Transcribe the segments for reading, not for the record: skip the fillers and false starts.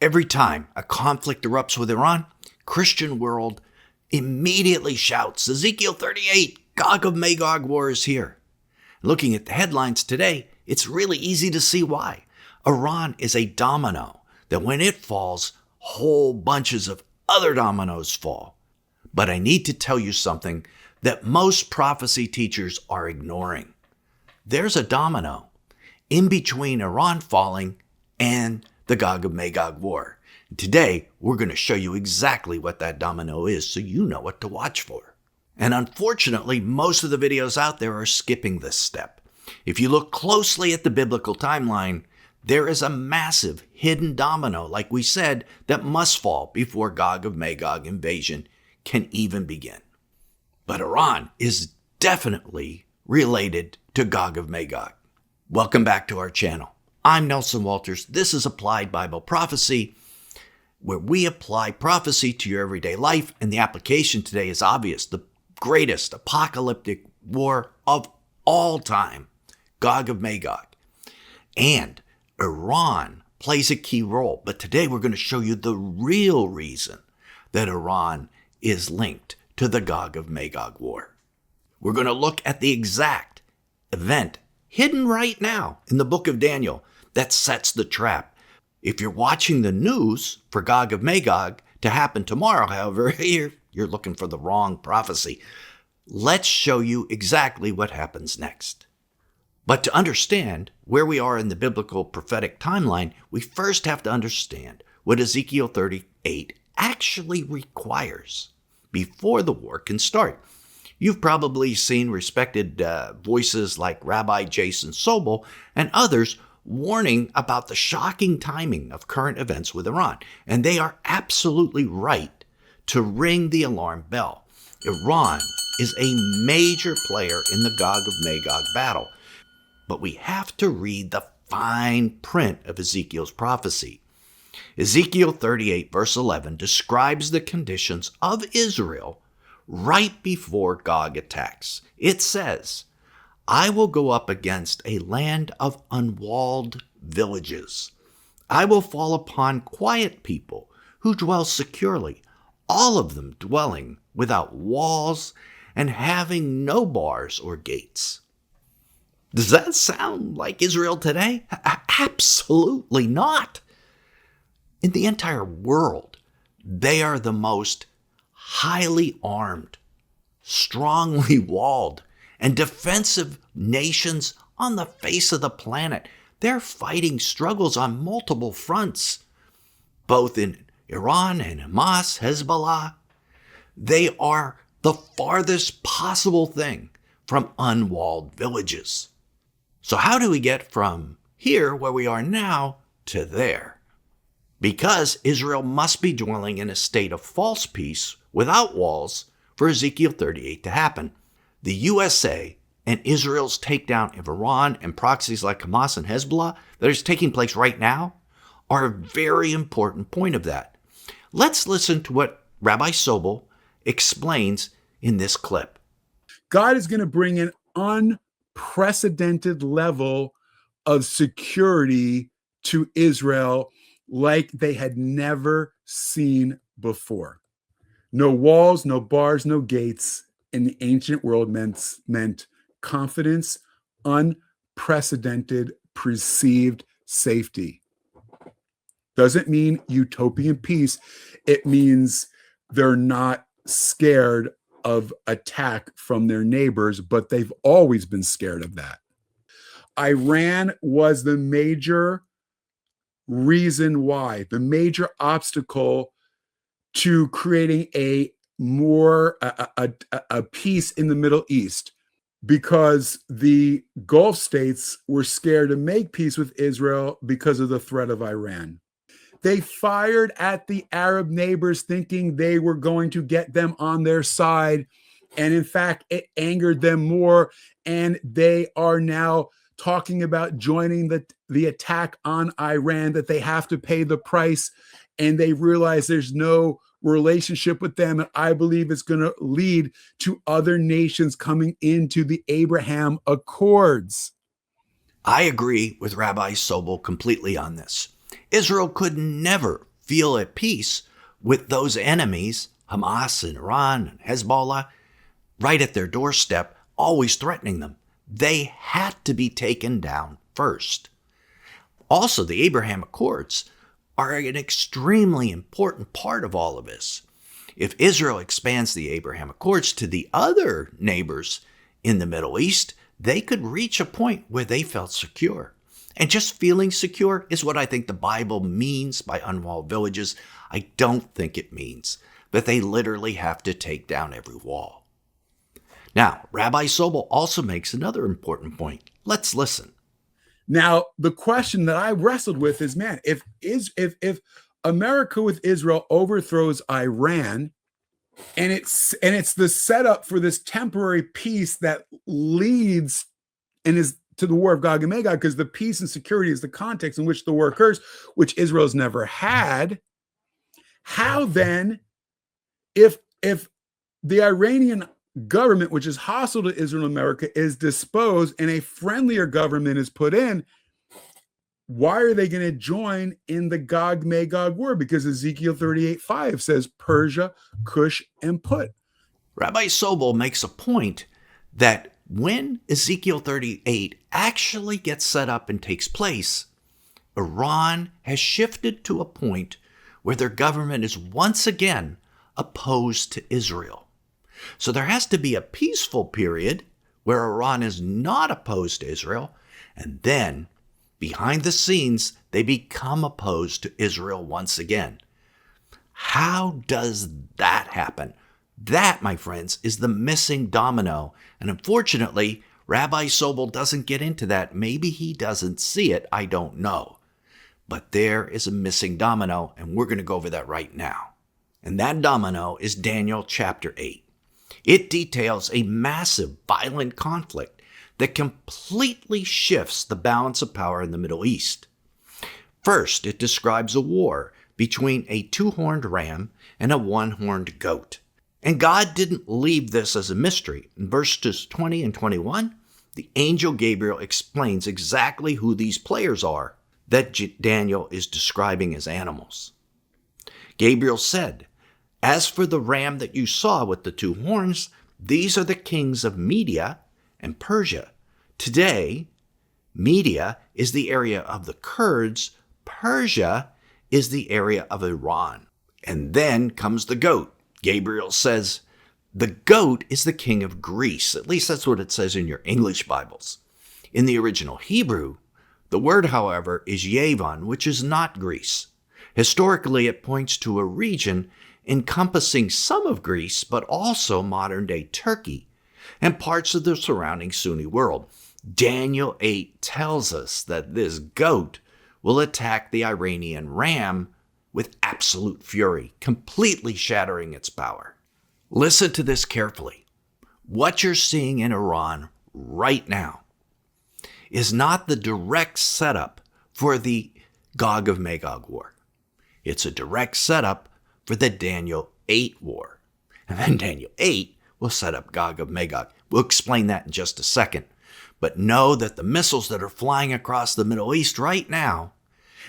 Every time a conflict erupts with Iran, Christian world immediately shouts, Ezekiel 38, Gog of Magog war is here. Looking at the headlines today, it's really easy to see why. Iran is a domino that when it falls, whole bunches of other dominoes fall. But I need to tell you something that most prophecy teachers are ignoring. There's a domino in between Iran falling and the Gog of Magog war. Today, we're going to show you exactly what that domino is so you know what to watch for. And unfortunately, most of the videos out there are skipping this step. If you look closely at the biblical timeline, there is a massive hidden domino, like we said, that must fall before Gog of Magog invasion can even begin. But Iran is definitely related to Gog of Magog. Welcome back to our channel. I'm Nelson Walters. This is Applied Bible Prophecy, where we apply prophecy to your everyday life, and the application today is obvious. The greatest apocalyptic war of all time, Gog of Magog. And Iran plays a key role, but today we're going to show you the real reason that Iran is linked to the Gog of Magog war. We're going to look at the exact event hidden right now in the book of Daniel that sets the trap. If you're watching the news for Gog of Magog to happen tomorrow, however, you're looking for the wrong prophecy. Let's show you exactly what happens next. But to understand where we are in the biblical prophetic timeline, we first have to understand what Ezekiel 38 actually requires before the war can start. You've probably seen respected voices like Rabbi Jason Sobel and others warning about the shocking timing of current events with Iran. And they are absolutely right to ring the alarm bell. Iran is a major player in the Gog of Magog battle. But we have to read the fine print of Ezekiel's prophecy. Ezekiel 38 verse 11 describes the conditions of Israel right before Gog attacks. It says, I will go up against a land of unwalled villages. I will fall upon quiet people who dwell securely, all of them dwelling without walls and having no bars or gates. Does that sound like Israel today? Absolutely not. In the entire world, they are the most highly armed, strongly walled, and defensive nations on the face of the planet. They're fighting struggles on multiple fronts, both in Iran and Hamas, Hezbollah. They are the farthest possible thing from unwalled villages. So how do we get from here, where we are now, to there? Because Israel must be dwelling in a state of false peace without walls for Ezekiel 38 to happen. The USA and Israel's takedown of Iran and proxies like Hamas and Hezbollah that is taking place right now are a very important point of that. Let's listen to what Rabbi Sobel explains in this clip. God is going to bring an unprecedented level of security to Israel like they had never seen before. No walls, no bars, no gates in the ancient world meant confidence, unprecedented perceived safety. Doesn't mean utopian peace. It means they're not scared of attack from their neighbors, but they've always been scared of that. Iran was the major reason why, the major obstacle to creating a peace in the Middle East, because the Gulf states were scared to make peace with Israel because of the threat of Iran. They fired at the Arab neighbors thinking they were going to get them on their side. And in fact, it angered them more. And they are now talking about joining the attack on Iran, that they have to pay the price. And they realize there's no relationship with them. And I believe it's going to lead to other nations coming into the Abraham Accords. I agree with Rabbi Sobel completely on this. Israel could never feel at peace with those enemies, Hamas and Iran and Hezbollah, right at their doorstep, always threatening them. They had to be taken down first. Also, the Abraham Accords are an extremely important part of all of this. If Israel expands the Abraham Accords to the other neighbors in the Middle East, they could reach a point where they felt secure. And just feeling secure is what I think the Bible means by unwalled villages. I don't think it means that they literally have to take down every wall. Now, Rabbi Sobel also makes another important point. Let's listen. Now, the question that I wrestled with is, man, if America with Israel overthrows Iran, and it's the setup for this temporary peace that leads and is to the war of Gog and Magog, because the peace and security is the context in which the war occurs, which Israel's never had. How then, if the Iranian government, which is hostile to Israel and America, is disposed and a friendlier government is put in, why are they going to join in the Gog-Magog war? Because Ezekiel 38:5 says Persia, Cush, and Put. Rabbi Sobel makes a point that when Ezekiel 38 actually gets set up and takes place, Iran has shifted to a point where their government is once again opposed to Israel. So there has to be a peaceful period where Iran is not opposed to Israel, and then, behind the scenes, they become opposed to Israel once again. How does that happen? That, my friends, is the missing domino, and unfortunately, Rabbi Sobel doesn't get into that. Maybe he doesn't see it, I don't know. But there is a missing domino, and we're going to go over that right now. And that domino is Daniel chapter 8. It details a massive, violent conflict that completely shifts the balance of power in the Middle East. First, it describes a war between a two-horned ram and a one-horned goat. And God didn't leave this as a mystery. In verses 20 and 21, the angel Gabriel explains exactly who these players are that Daniel is describing as animals. Gabriel said, "As for the ram that you saw with the two horns, these are the kings of Media and Persia. Today, Media is the area of the Kurds, Persia is the area of Iran." And then comes the goat. Gabriel says, the goat is the king of Greece. At least that's what it says in your English Bibles. In the original Hebrew, the word, however, is Yavon, which is not Greece. Historically, it points to a region encompassing some of Greece, but also modern-day Turkey and parts of the surrounding Sunni world. Daniel 8 tells us that this goat will attack the Iranian ram with absolute fury, completely shattering its power. Listen to this carefully. What you're seeing in Iran right now is not the direct setup for the Gog of Magog war. It's a direct setup for the Daniel 8 war. And then Daniel 8 will set up Gog of Magog. We'll explain that in just a second. But know that the missiles that are flying across the Middle East right now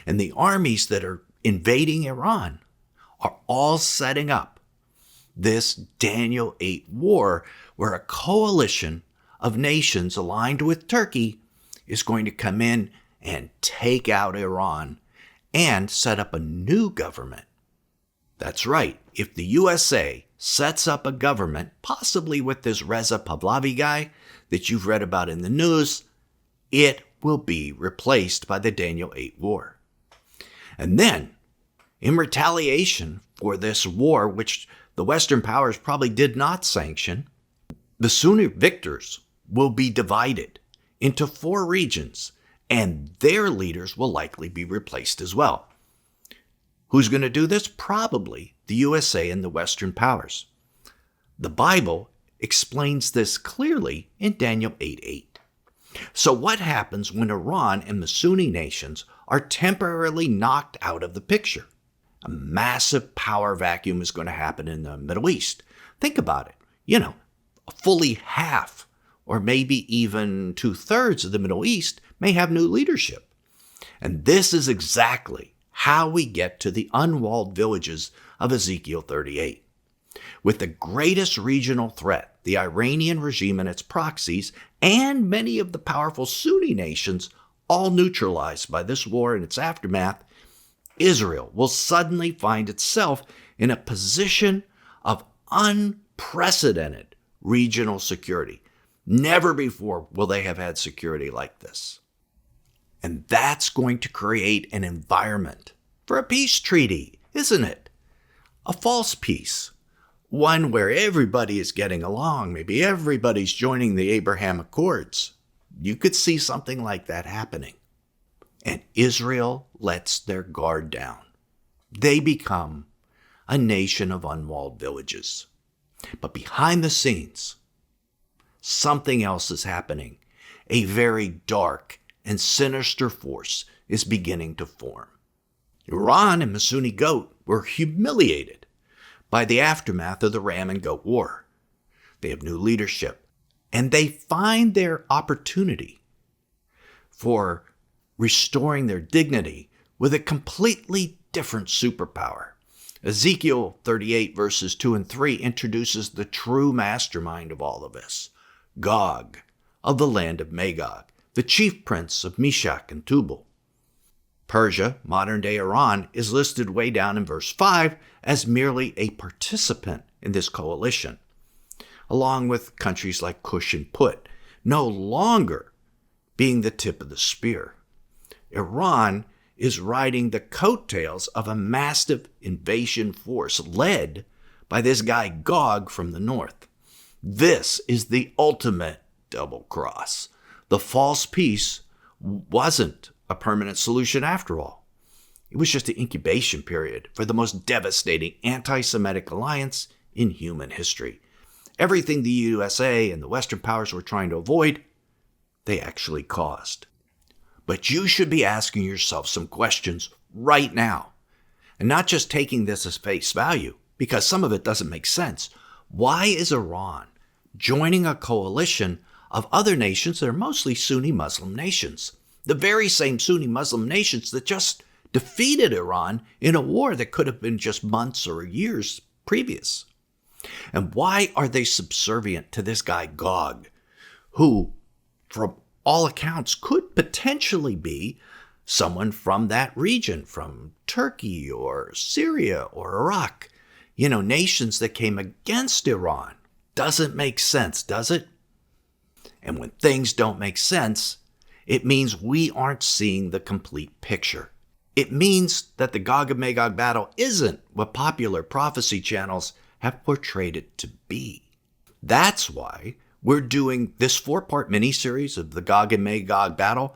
and the armies that are invading Iran are all setting up this Daniel 8 war, where a coalition of nations aligned with Turkey is going to come in and take out Iran and set up a new government. That's right. If the USA sets up a government, possibly with this Reza Pahlavi guy that you've read about in the news, it will be replaced by the Daniel 8 war. And then, in retaliation for this war, which the Western powers probably did not sanction, the Sunni victors will be divided into 4 regions, and their leaders will likely be replaced as well. Who's going to do this? Probably the USA and the Western powers. The Bible explains this clearly in Daniel 8:8. So what happens when Iran and the Sunni nations are temporarily knocked out of the picture? A massive power vacuum is going to happen in the Middle East. Think about it. Fully half or maybe even 2/3 of the Middle East may have new leadership. And this is exactly how we get to the unwalled villages of Ezekiel 38. With the greatest regional threat, the Iranian regime and its proxies, and many of the powerful Sunni nations all neutralized by this war and its aftermath, Israel will suddenly find itself in a position of unprecedented regional security. Never before will they have had security like this. And that's going to create an environment for a peace treaty, isn't it? A false peace. One where everybody is getting along. Maybe everybody's joining the Abraham Accords. You could see something like that happening. And Israel lets their guard down. They become a nation of unwalled villages. But behind the scenes, something else is happening. A very dark and sinister force is beginning to form. Iran and the Sunni goat were humiliated by the aftermath of the ram and goat war. They have new leadership, and they find their opportunity for restoring their dignity with a completely different superpower. Ezekiel 38 verses 2 and 3 introduces the true mastermind of all of this, Gog of the land of Magog, the chief prince of Meshech and Tubal. Persia, modern-day Iran, is listed way down in verse 5 as merely a participant in this coalition, along with countries like Cush and Put, no longer being the tip of the spear. Iran is riding the coattails of a massive invasion force led by this guy Gog from the north. This is the ultimate double cross. The false peace wasn't a permanent solution after all. It was just an incubation period for the most devastating anti-Semitic alliance in human history. Everything the USA and the Western powers were trying to avoid, they actually caused. But you should be asking yourself some questions right now, and not just taking this as face value, because some of it doesn't make sense. Why is Iran joining a coalition of other nations that are mostly Sunni Muslim nations? The very same Sunni Muslim nations that just defeated Iran in a war that could have been just months or years previous. And why are they subservient to this guy Gog, who, from all accounts, could potentially be someone from that region, from Turkey or Syria or Iraq, nations that came against Iran? Doesn't make sense, does it? And when things don't make sense, it means we aren't seeing the complete picture. It means that the Gog of Magog battle isn't what popular prophecy channels have portrayed it to be. That's why we're doing this 4-part mini-series of the Gog and Magog battle,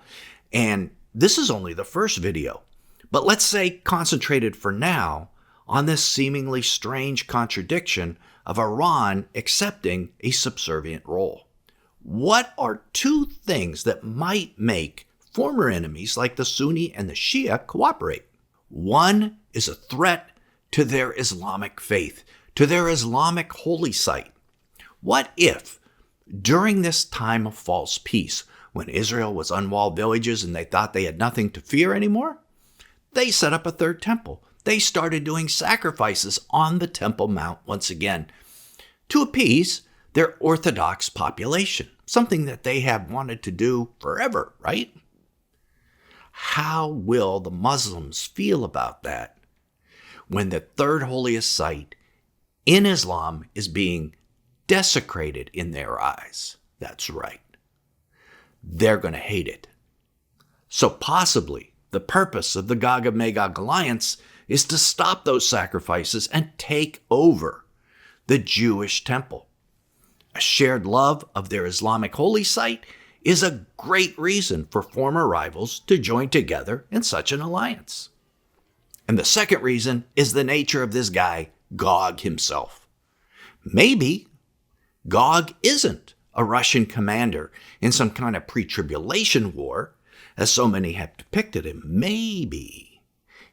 and this is only the first video. But let's say concentrated for now on this seemingly strange contradiction of Iran accepting a subservient role. What are 2 things that might make former enemies like the Sunni and the Shia cooperate? One is a threat to their Islamic faith, to their Islamic holy site. What if, during this time of false peace, when Israel was unwalled villages and they thought they had nothing to fear anymore, they set up a 3rd temple? They started doing sacrifices on the Temple Mount once again to appease their Orthodox population, something that they have wanted to do forever, right? How will the Muslims feel about that when the 3rd holiest site in Islam is being desecrated in their eyes? That's right. They're going to hate it. So possibly the purpose of the Gog of Magog alliance is to stop those sacrifices and take over the Jewish temple. A shared love of their Islamic holy site is a great reason for former rivals to join together in such an alliance. And the second reason is the nature of this guy, Gog himself. Maybe Gog isn't a Russian commander in some kind of pre-tribulation war, as so many have depicted him. Maybe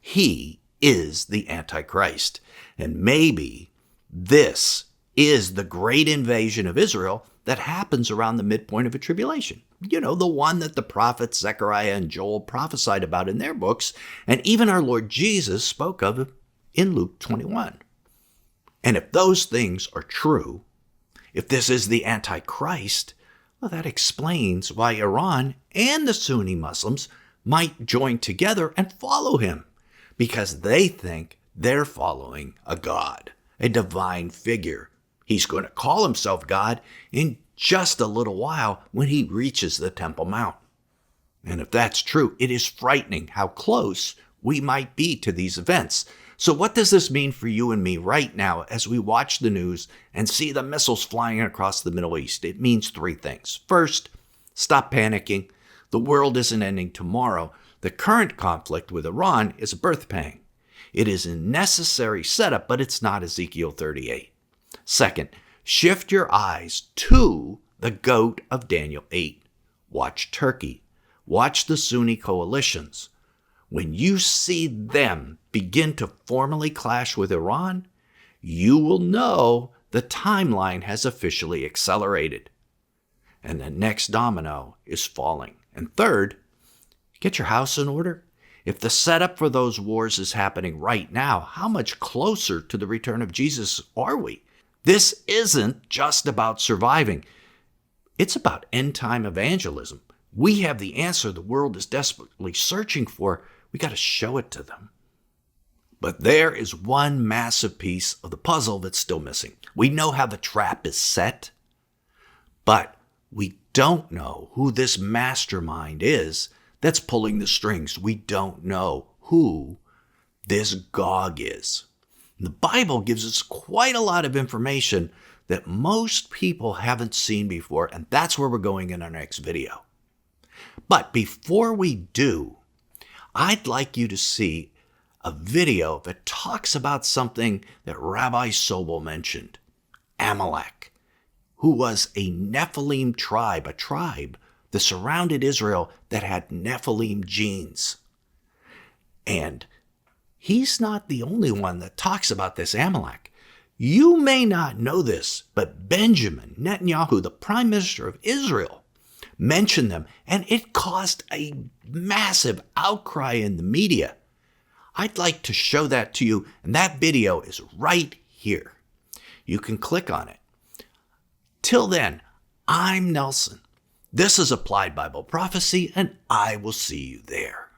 he is the Antichrist, and maybe this is the great invasion of Israel that happens around the midpoint of a tribulation. You know, the one that the prophets Zechariah and Joel prophesied about in their books, and even our Lord Jesus spoke of in Luke 21. And if those things are true, if this is the Antichrist, well, that explains why Iran and the Sunni Muslims might join together and follow him, because they think they're following a god, a divine figure. He's going to call himself God in just a little while when he reaches the Temple Mount. And if that's true, it is frightening how close we might be to these events. So what does this mean for you and me right now as we watch the news and see the missiles flying across the Middle East? It means three things. First, stop panicking. The world isn't ending tomorrow. The current conflict with Iran is a birth pang. It is a necessary setup, but it's not Ezekiel 38. Second, shift your eyes to the goat of Daniel 8. Watch Turkey. Watch the Sunni coalitions. When you see them begin to formally clash with Iran, you will know the timeline has officially accelerated. And the next domino is falling. And third, get your house in order. If the setup for those wars is happening right now, how much closer to the return of Jesus are we? This isn't just about surviving. It's about end-time evangelism. We have the answer the world is desperately searching for. We got to show it to them. But there is one massive piece of the puzzle that's still missing. We know how the trap is set, but we don't know who this mastermind is that's pulling the strings. We don't know who this Gog is. The Bible gives us quite a lot of information that most people haven't seen before, and that's where we're going in our next video. But before we do, I'd like you to see a video that talks about something that Rabbi Sobel mentioned, Amalek, who was a Nephilim tribe, a tribe that surrounded Israel that had Nephilim genes. And he's not the only one that talks about this Amalek. You may not know this, but Benjamin Netanyahu, the prime minister of Israel, mentioned them, and it caused a massive outcry in the media. I'd like to show that to you, and that video is right here. You can click on it. Till then, I'm Nelson. This is Applied Bible Prophecy, and I will see you there.